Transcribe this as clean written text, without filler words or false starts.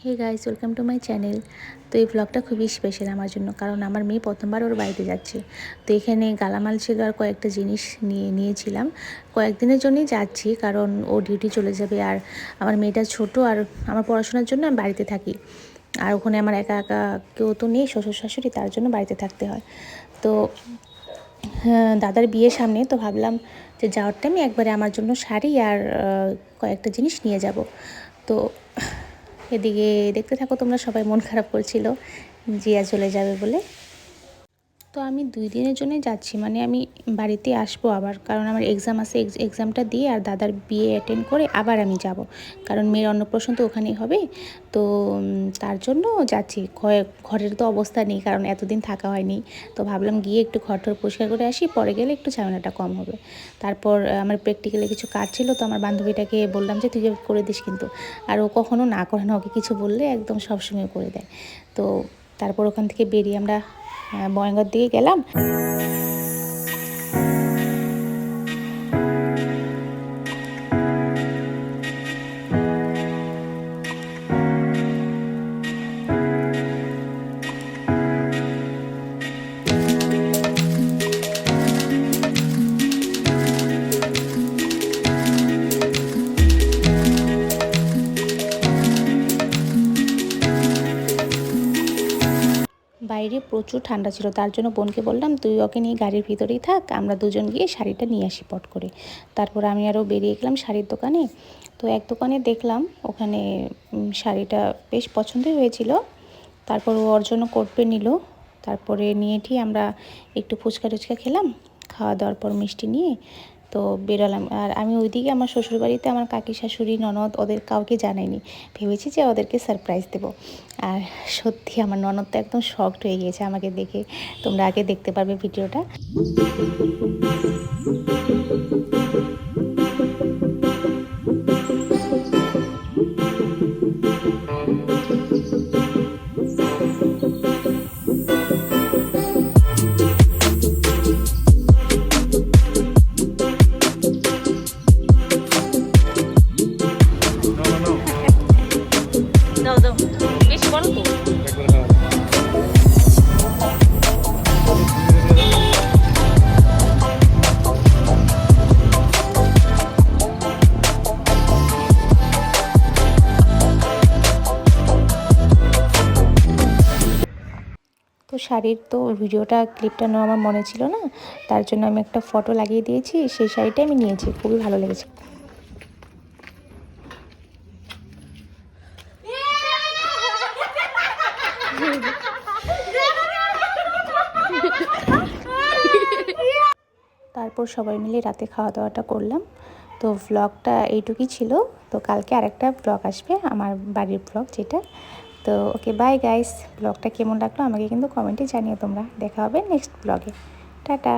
Hey guys, welcome to my channel. তো এই ব্লগটা খুবই স্পেশাল আমার জন্য, কারণ আমার মেয়ে প্রথমবার ওর বাড়িতে যাচ্ছে। তো এখানে গালামাল ছিল আর কয়েকটা জিনিস নিয়েছিলাম। কয়েকদিনের জন্যই যাচ্ছি, কারণ ও ডিউটি চলে যাবে আর আমার মেয়েটা ছোট, আর আমার পড়াশোনার জন্য আমি বাড়িতে থাকি। আর ওখানে আমার একা একা কেউ তো নেই, শ্বশুর শাশুড়ি, তার জন্য বাড়িতে থাকতে হয়। তো দাদার বিয়ের সামনে, তো ভাবলাম যে যাওয়ার টাইমে একবারে আমার জন্য শাড়ি আর কয়েকটা জিনিস নিয়ে যাব। তো এদিকে দেখতে থাকো তোমরা। সবাই মন খারাপ করছিল জিয়া চলে যাবে বলে। তো আমি 2 দিনের জন্যই যাচ্ছি, মানে আমি বাড়িতে আসবো আবার, কারণ আমার এক্সাম আছে। এক্সামটা দিয়ে আর দাদার বিয়ে অ্যাটেন্ড করে আবার আমি যাব, কারণ মেয়ের অন্নপ্রাশন তো ওখানেই হবে। তো তার জন্য যাচ্ছি। ঘরের তো অবস্থা নেই, কারণ এতদিন থাকা হয়নি। তো ভাবলাম গিয়ে একটু ঘর টর পরিষ্কার করে আসি, পরে গেলে একটু ঝামেলাটা কম হবে। তারপর আমার প্র্যাকটিক্যালে কিছু কাজ ছিল, তো আমার বান্ধবীটাকে বললাম যে তুই করে দিস কিন্তু। আর ও কখনো না করে না, ওকে কিছু বললে একদম সবসময় করে দেয়। তো তারপর ওখান থেকে বেরিয়ে আমরা বয়ঙ্গার দিকে গেলাম। বাইরে প্রচুর ঠান্ডা ছিল, তার জন্য বোনকে বললাম তুই ওকে নিয়ে গাড়ির ভিতরেই থাক, আমরা দুজন গিয়ে শাড়িটা নিয়ে আসি পট করে। তারপর আমি আরও বেরিয়ে গেলাম শাড়ির দোকানে। তো এক দোকানে দেখলাম, ওখানে শাড়িটা বেশ পছন্দই হয়েছিল। তারপর ও ওর জন্য কোট পেন নিল। তারপরে নিয়ে ঠিক আমরা একটু ফুচকা টুচকা খেলাম। খাওয়া দাওয়ার পর মিষ্টি নিয়ে তো বেরোলাম। আর আমি ওইদিকে আমার শ্বশুরবাড়িতে আমার কাকি শাশুড়ি ননদ ওদের কাউকে জানাইনি, ভেবেছি যে ওদেরকে সারপ্রাইজ দেবো। আর সত্যি আমার ননদ তো একদম শকড হয়ে গিয়েছে আমাকে দেখে। তোমরা আগে দেখতে পারবে ভিডিওটা। দাও দাও, বেশি বড় তো। তো শাড়ির তো ভিডিওটা ক্লিপটা নেওয়া আমার মনে ছিল না, তার জন্য আমি একটা ফটো লাগিয়ে দিয়েছি। সেই শাড়িটা আমি নিয়েছি, খুবই ভালো লেগেছে। তারপর সবাই মিলে রাতে খাওয়া দাওয়াটা করলাম। তো ভ্লগটা এইটুকুই ছিল। তো কালকে আরেকটা ব্লগ আসবে, আমার বাড়ির ব্লগ যেটা। তো ওকে, বাই গাইস। ব্লগটা কেমন লাগলো আমাকে কিন্তু কমেন্টে জানিও তোমরা। দেখা হবে নেক্সট ব্লগে। টাটা।